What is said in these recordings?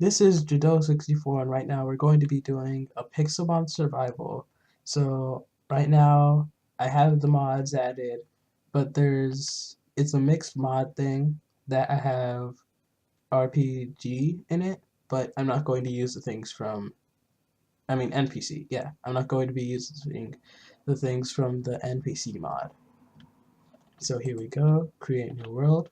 This is Judo64, and right now we're going to be doing a Pixelmon survival. So right now I have the mods added, but it's a mixed mod thing that I have RPG in it, but I'm not going to use the things from, NPC, yeah. I'm not going to be using the things from the NPC mod. So here we go, create new world.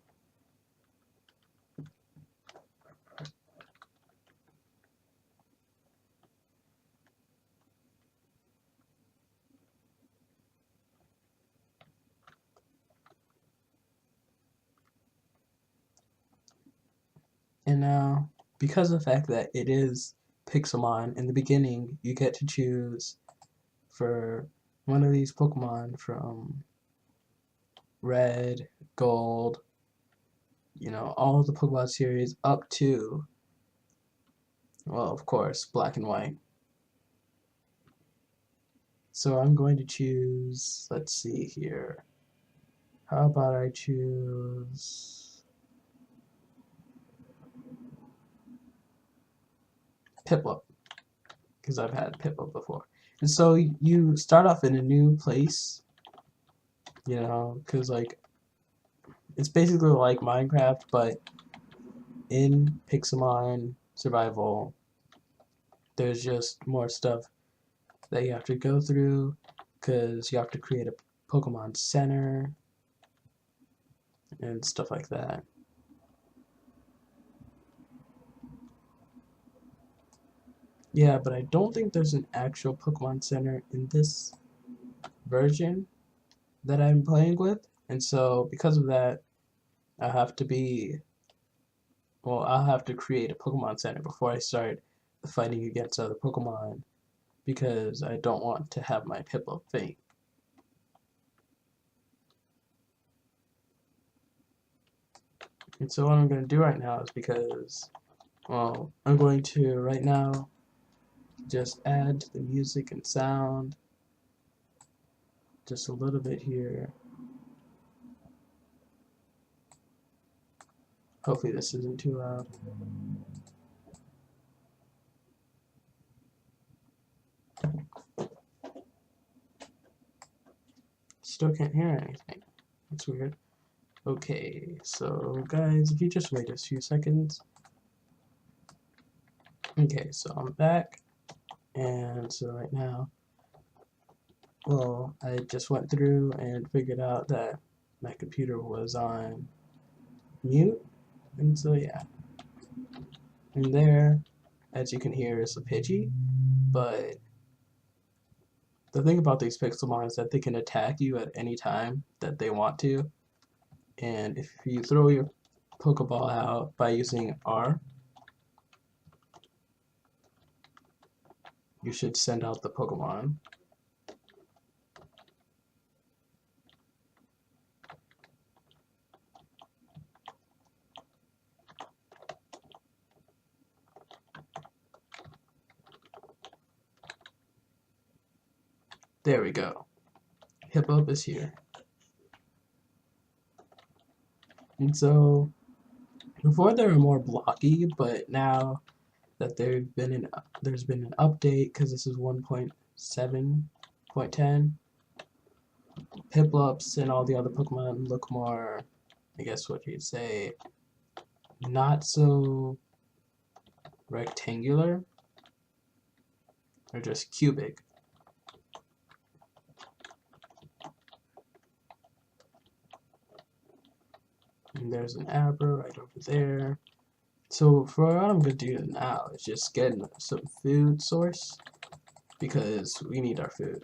And now, because of the fact that it is Pixelmon, in the beginning, you get to choose for one of these Pokemon from Red, Gold, all of the Pokemon series up to, well, of course, Black and White. So I'm going to choose, let's see here. How about I choose Piplup, because I've had Piplup before. And so you start off in a new place, because it's basically like Minecraft, but in Pixelmon survival, there's just more stuff that you have to go through, because you have to create a Pokemon Center and stuff like that. Yeah, but I don't think there's an actual Pokemon Center in this version that I'm playing with, and so because of that, I have to be, well, I'll have to create a Pokemon Center before I start fighting against other Pokemon, because I don't want to have my Piplup faint. And so what I'm going to do right now is because, well, I'm going to right now just add the music and sound just a little bit here. Hopefully this isn't too loud. Still can't hear anything. That's weird. Okay, so guys, if you just wait a few seconds. Okay, so I'm back, and so right now, well, I just went through and figured out that my computer was on mute, and so yeah. And there, as you can hear, is a Pidgey, but the thing about these Pixelmon is that they can attack you at any time that they want to, and if you throw your Pokeball out by using R, you should send out the Pokemon. There we go. Hippo is here. And so, before they were more blocky, but now that there's been an update, because this is 1.7.10, Piplups and all the other Pokemon look more, I guess what you'd say, not so rectangular. They're just cubic. And there's an Abra right over there. So for what I'm going to do now is just get some food source, because we need our food.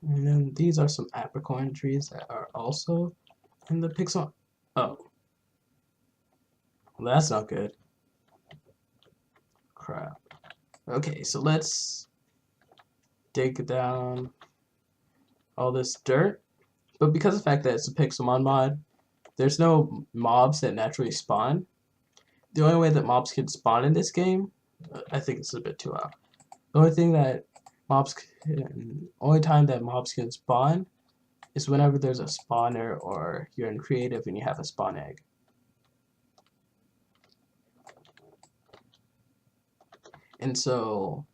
And then these are some apricorn trees that are also in the Pixel. Oh. Well, that's not good. Crap. Okay, so let's dig down all this dirt. But because of the fact that it's a Pixelmon mod, there's no mobs that naturally spawn. The only way that mobs can spawn in this game, I think it's a bit too loud. The only time that mobs can spawn is whenever there's a spawner or you're in creative and you have a spawn egg. And so,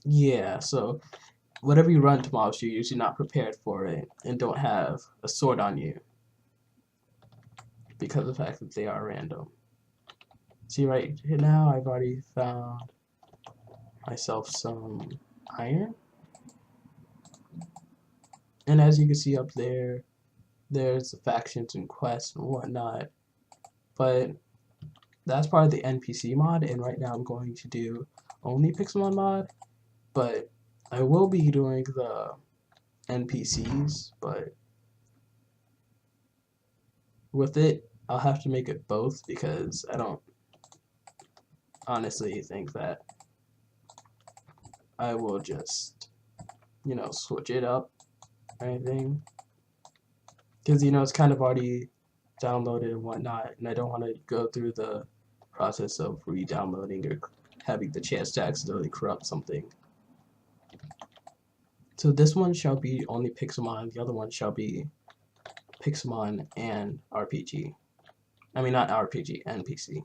yeah, so whatever you run to mobs, you're usually not prepared for it and don't have a sword on you because of the fact that they are random. See, right here now, I've already found myself some iron. And as you can see up there, there's the factions and quests and whatnot. But that's part of the NPC mod, and right now I'm going to do only Pixelmon mod. But I will be doing the NPCs, but with it, I'll have to make it both because I don't honestly think that I will just, switch it up or anything. Because, it's kind of already downloaded and whatnot, and I don't want to go through the process of re-downloading or having the chance to accidentally corrupt something. So this one shall be only Pixelmon, the other one shall be Pixelmon and RPG. I mean, not RPG, NPC.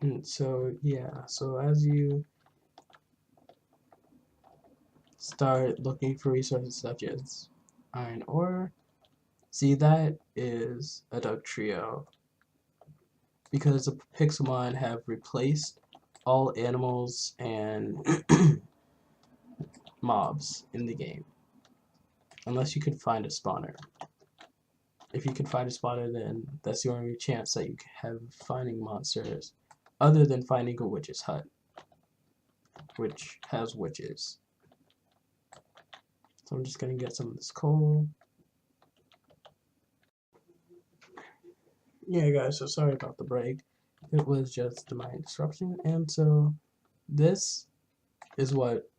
And so, yeah, so as you start looking for resources such as iron ore, see, that is a Duck Trio because the Pixelmon have replaced all animals and mobs in the game, unless you can find a spawner. If you can find a spawner, then that's the only chance that you have finding monsters, other than finding a witch's hut, which has witches. So I'm just gonna get some of this coal. Yeah, guys, so sorry about the break. It was just my disruption, and so this is what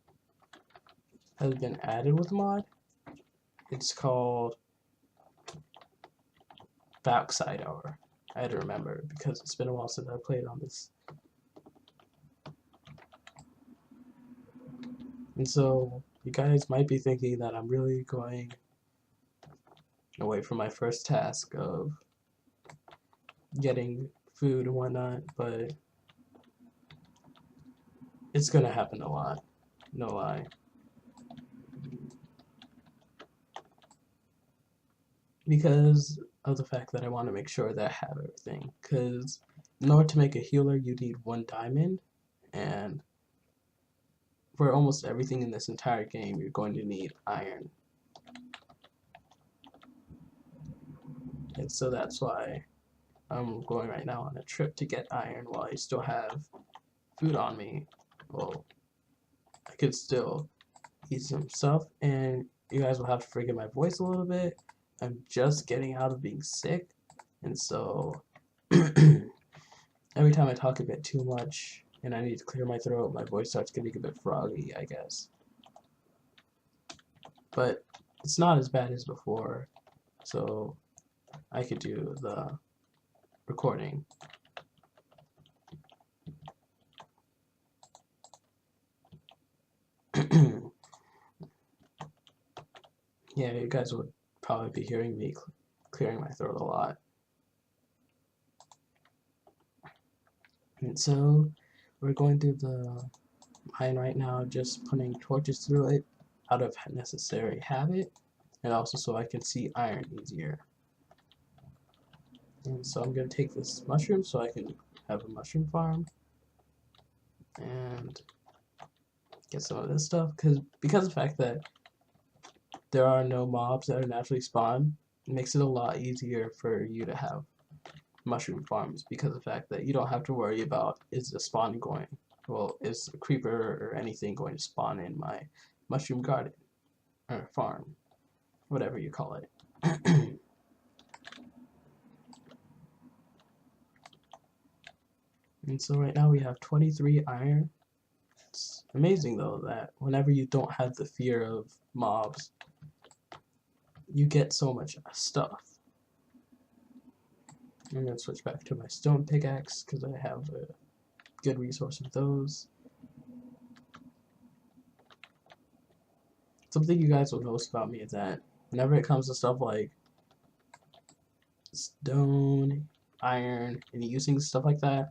has been added with the mod. It's called Backside Hour. I had to remember because it's been a while since I played on this. And so you guys might be thinking that I'm really going away from my first task of getting food and whatnot, but it's gonna happen a lot, no lie. Because of the fact that I want to make sure that I have everything. Because in order to make a healer, you need 1 diamond, and for almost everything in this entire game, you're going to need iron. And so that's why I'm going right now on a trip to get iron while I still have food on me. Well, I could still eat some stuff, and you guys will have to forgive my voice a little bit. I'm just getting out of being sick, and so every time I talk a bit too much and I need to clear my throat, my voice starts getting a bit froggy, I guess. But it's not as bad as before, so I could do the recording. Yeah, you guys would probably be hearing me clearing my throat a lot. And so we're going through the mine right now, just putting torches through it out of necessary habit, and also so I can see iron easier. And so I'm going to take this mushroom so I can have a mushroom farm and get some of this stuff, because of the fact that there are no mobs that are naturally spawned, it makes it a lot easier for you to have mushroom farms, because of the fact that you don't have to worry about is the spawn going. well, is a creeper or anything going to spawn in my mushroom garden or farm, whatever you call it. And so right now we have 23 iron. It's amazing though that whenever you don't have the fear of mobs, you get so much stuff. I'm gonna switch back to my stone pickaxe because I have a good resource of those. Something you guys will notice about me is that whenever it comes to stuff like stone, iron, and using stuff like that,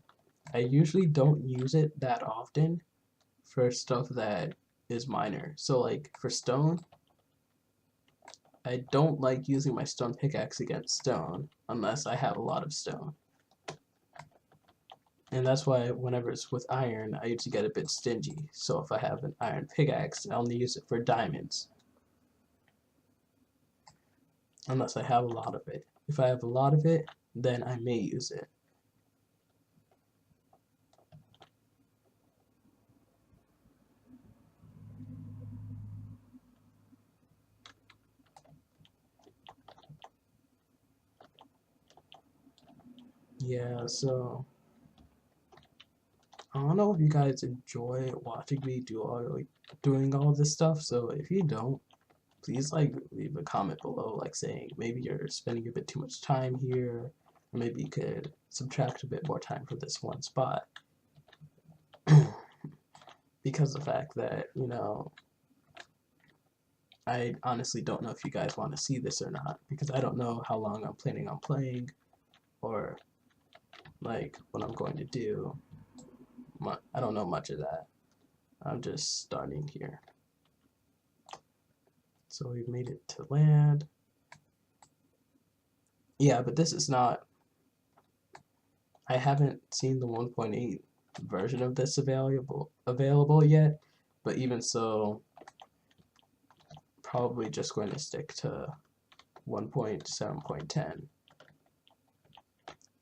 I usually don't use it that often for stuff that is minor. So like for stone, I don't like using my stone pickaxe against stone unless I have a lot of stone. And that's why whenever it's with iron, I usually get a bit stingy. So if I have an iron pickaxe, I only use it for diamonds. Unless I have a lot of it. If I have a lot of it, then I may use it. Yeah, so I don't know if you guys enjoy watching me doing all this stuff. So if you don't, please like leave a comment below, like saying maybe you're spending a bit too much time here, or maybe you could subtract a bit more time for this one spot. Because of the fact that, you know, I honestly don't know if you guys want to see this or not, because I don't know how long I'm planning on playing, or like what I'm going to do. I don't know much of that. I'm just starting here. So we've made it to land. Yeah, but this is not, I haven't seen the 1.8 version of this available yet, but even so, probably just going to stick to 1.7.10,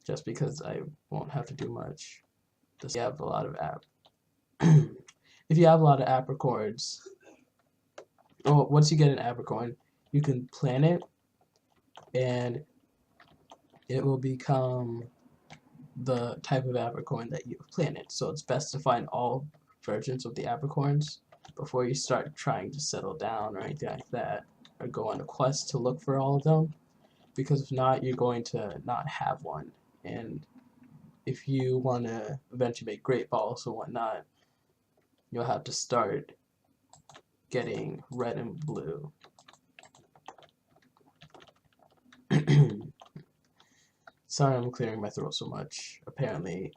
just because I won't have to do much. If you have a lot of if you have a lot of apricorns, oh, once you get an apricorn, you can plant it, and it will become the type of apricorn that you've planted. So it's best to find all versions of the apricorns before you start trying to settle down or anything like that, or go on a quest to look for all of them, because if not, you're going to not have one. And if you want to eventually make great balls and whatnot, you'll have to start getting red and blue. Sorry I'm clearing my throat so much. Apparently,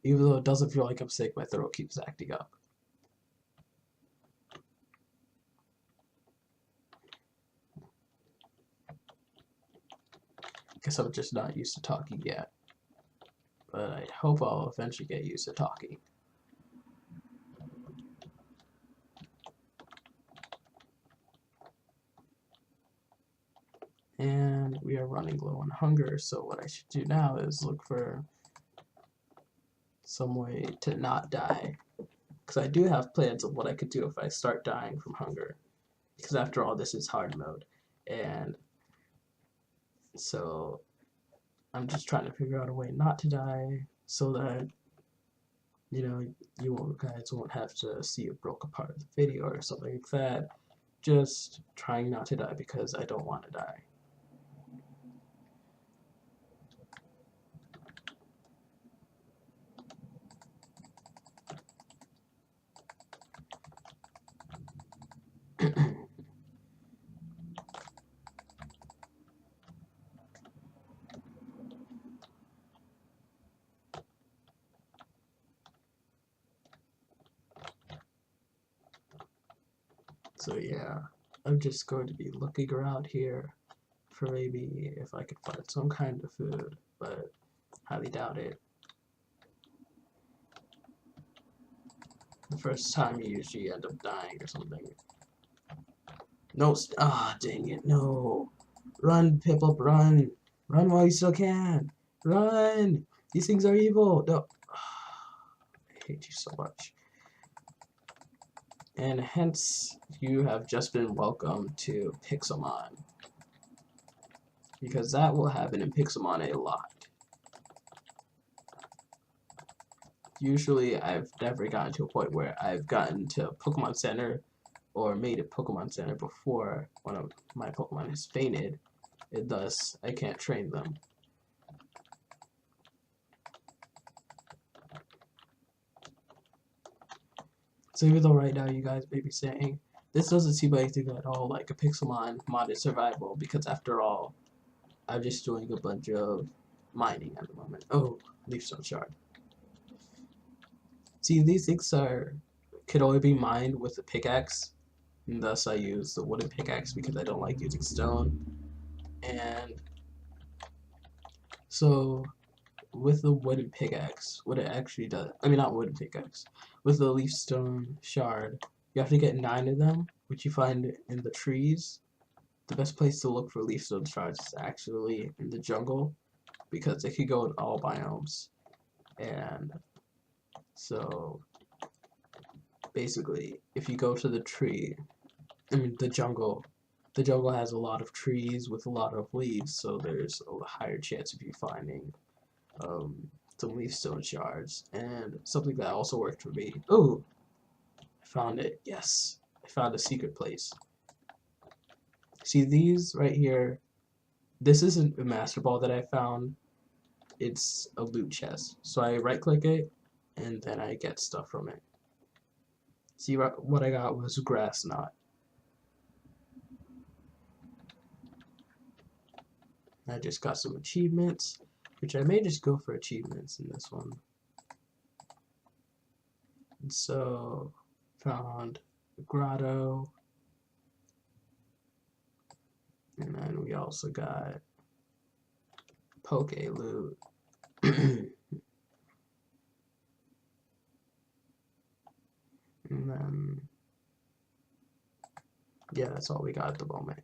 even though it doesn't feel like I'm sick, my throat keeps acting up. Guess I'm just not used to talking yet. But I hope I'll eventually get used to talking. And we are running low on hunger, so what I should do now is look for some way to not die. Because I do have plans of what I could do if I start dying from hunger. Because after all, this is hard mode. And so I'm just trying to figure out a way not to die so that, you know, you guys won't have to see a broken part of the video or something like that. Just trying not to die because I don't want to die. So yeah, I'm just going to be looking around here for maybe if I could find some kind of food, but highly doubt it. The first time you usually end up dying or something. No, dang it, no. Run, Piplup, run. Run while you still can. Run! These things are evil. No. hate you so much. And hence, you have just been welcomed to Pixelmon. Because that will happen in Pixelmon a lot. Usually, I've never gotten to a point where I've gotten to Pokemon Center or made a Pokemon Center before one of my Pokemon has fainted, and thus I can't train them. So even though right now you guys may be saying, this doesn't seem like anything at all like a Pixelmon modded survival, because after all, I'm just doing a bunch of mining at the moment. Oh, Leafstone Shard. See, these things could only be mined with a pickaxe, and thus I use the wooden pickaxe because I don't like using stone. And so with the wooden pickaxe, what it actually does, I mean not wooden pickaxe, with the leafstone shard, you have to get 9 of them, which you find in the trees. The best place to look for leafstone shards is actually in the jungle, because they could go in all biomes. And so basically, if you go to the tree, the jungle has a lot of trees with a lot of leaves, so there's a higher chance of you finding some leafstone shards. And something that also worked for me. Oh, I found it. Yes, I found a secret place. See these right here? This isn't a master ball that I found. It's a loot chest. So I right click it, and then I get stuff from it. See, what I got was grass knot. I just got some achievements, which I may just go for achievements in this one. And so, found a grotto, and then we also got poke loot. And then, yeah, that's all we got at the moment.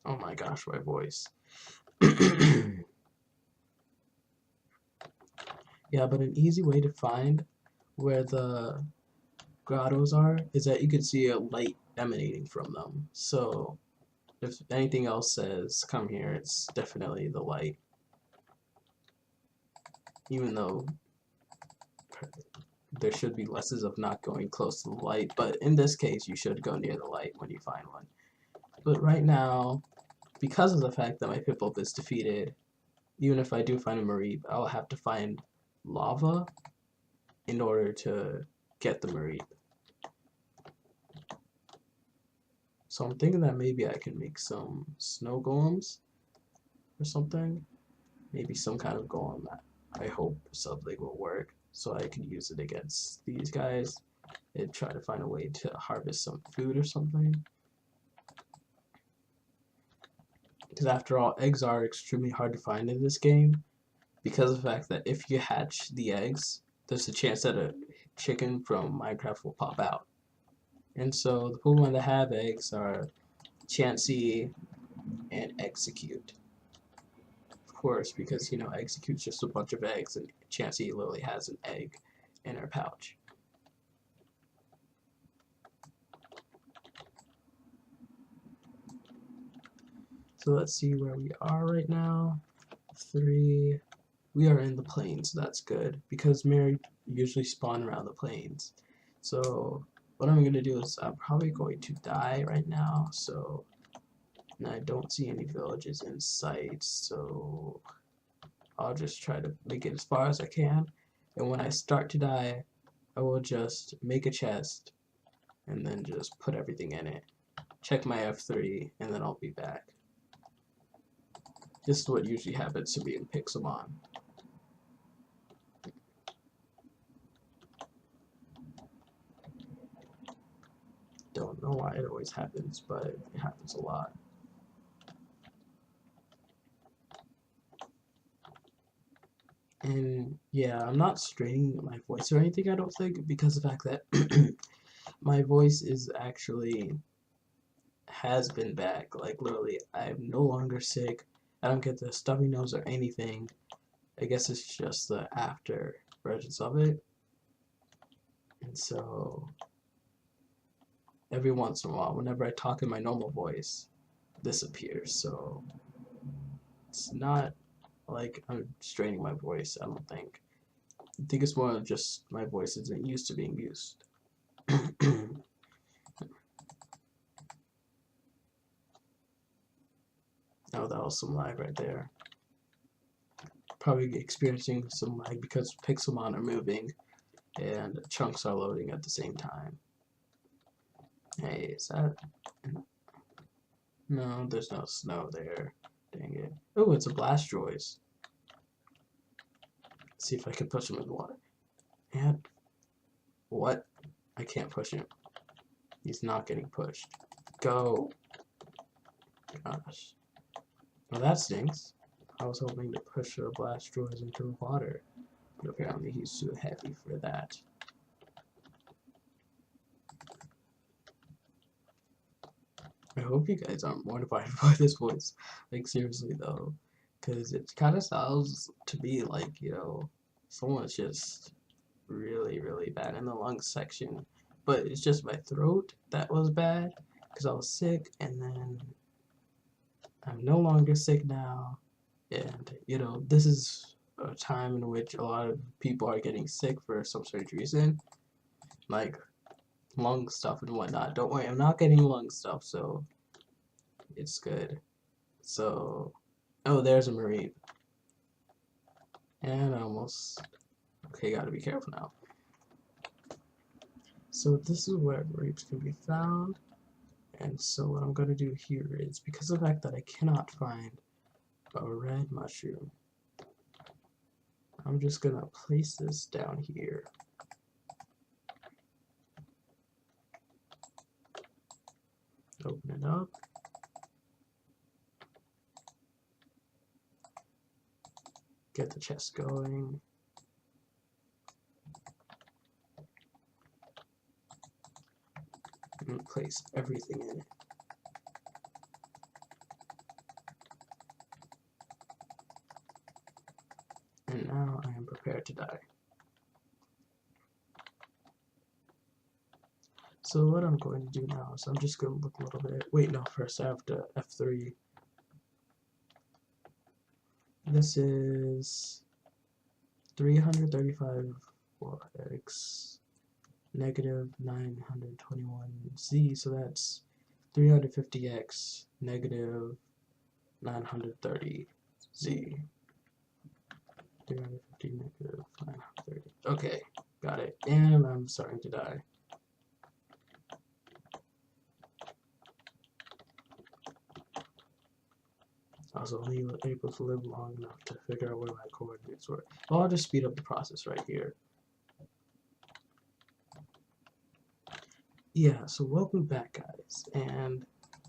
Oh my gosh, my voice. Yeah, but an easy way to find where the grottos are is that you can see a light emanating from them. So if anything else says come here, it's definitely the light. Even though there should be lessons of not going close to the light, but in this case you should go near the light when you find one. But right now, because of the fact that my Piplup is defeated, even if I do find a Mareep, I'll have to find lava in order to get the Mareep. So I'm thinking that maybe I can make some snow golems or something. Maybe some kind of golem that I hope something will work, so I can use it against these guys and try to find a way to harvest some food or something. Because after all, eggs are extremely hard to find in this game, because of the fact that if you hatch the eggs, there's a chance that a chicken from Minecraft will pop out. And so the Pokemon that have eggs are Chansey and Execute. Of course, because, you know, Execute's just a bunch of eggs, and Chansey literally has an egg in her pouch. So let's see where we are right now. 3. We are in the plains, so that's good, because Mary usually spawn around the plains. So what I'm going to do is I'm probably going to die right now, so and I don't see any villages in sight, so I'll just try to make it as far as I can, and when I start to die, I will just make a chest and then just put everything in it, check my F3, and then I'll be back. This is what usually happens to me in Pixelmon. Don't know why it always happens, but it happens a lot. And yeah, I'm not straining my voice or anything, I don't think, because of the fact that my voice is actually has been back. Like literally, I'm no longer sick. I don't get the stuffy nose or anything. I guess it's just the after versions of it. And so every once in a while, whenever I talk in my normal voice, this appears. So it's not like I'm straining my voice, I don't think. I think it's more just my voice isn't used to being used. Oh, that was some lag right there. Probably experiencing some lag because Pixelmon are moving and chunks are loading at the same time. Hey, is that... No, there's no snow there. Dang it. Oh, it's a Blastoise. See if I can push him in the water. And... What? I can't push him. He's not getting pushed. Go! Gosh. Well, that stinks. I was hoping to push a Blastoise into the water, but apparently he's too heavy for that. I hope you guys aren't mortified by this voice. Like, seriously, though. Because it kind of sounds to me like, you know, someone's just really, really bad in the lungs section. But it's just my throat that was bad, because I was sick, and then I'm no longer sick now. And, you know, this is a time in which a lot of people are getting sick for some strange reason. Like, lung stuff and whatnot. Don't worry, I'm not getting lung stuff, so it's good. So, oh, there's a marine. And almost, okay, gotta be careful now. So this is where marines can be found. And so what I'm gonna do here is, because of the fact that I cannot find a red mushroom, I'm just gonna place this down here. Open it up. Get the chest going. And place everything in it. And now I am prepared to die. So what I'm going to do now is I'm just going to look a little bit. Wait, no, first I have to F3. This is 335 x negative 921z, so that's 350x negative 930z. 350 negative 930. Okay, got it. And I'm starting to die. I was only able to live long enough to figure out where my coordinates were. Well, I'll just speed up the process right here. Yeah, so welcome back, guys. And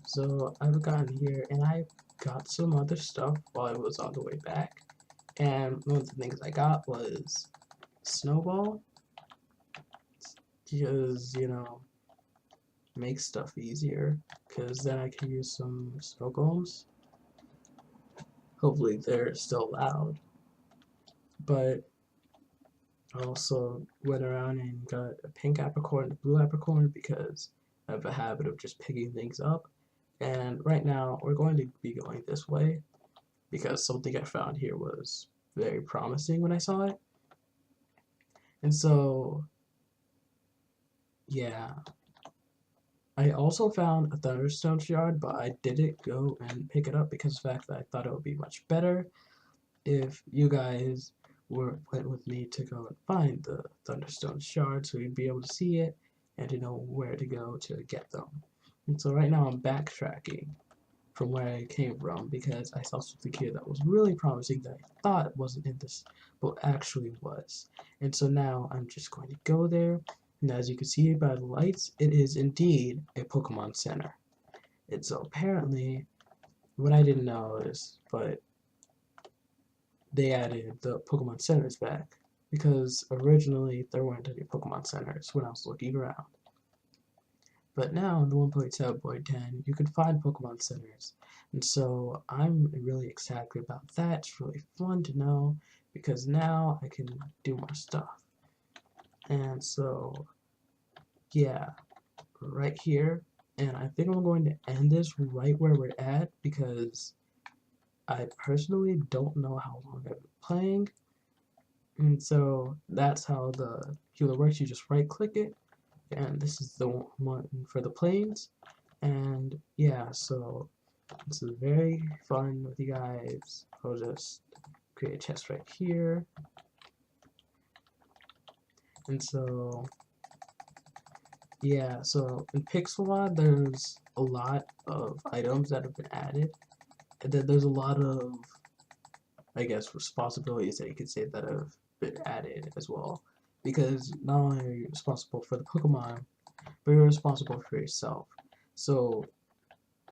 so I've gotten here and I got some other stuff while I was on the way back. And one of the things I got was Snowball. Because, you know, makes stuff easier. Because then I can use some snow golems. Hopefully they're still loud. But I also went around and got a pink apricorn and a blue apricorn because I have a habit of just picking things up. And right now we're going to be going this way because something I found here was very promising when I saw it. And so, yeah. I also found a Thunderstone shard, but I didn't go and pick it up because of the fact that I thought it would be much better if you guys went with me to go and find the Thunderstone shard so you'd be able to see it and to know where to go to get them. And so right now I'm backtracking from where I came from because I saw something here that was really promising that I thought wasn't in this, but actually was. And so now I'm just going to go there. And as you can see by the lights, it is indeed a Pokemon Center. And so apparently, what I didn't know is, but they added the Pokemon Centers back. Because originally, there weren't any Pokemon Centers when I was looking around. But now, in the 1.7.10, you can find Pokemon Centers. And so, I'm really excited about that. It's really fun to know, because now I can do more stuff. And so, yeah, right here. And I think I'm going to end this right where we're at because I personally don't know how long I've been playing. And so that's how the healer works. You just right click it, and this is the one for the planes. And yeah, so this is very fun with you guys. I'll just create a chest right here. And so yeah, so in Pixelmon there's a lot of items that have been added. And then there's a lot of, I guess, responsibilities that you could say that have been added as well. Because not only are you responsible for the Pokemon, but you're responsible for yourself. So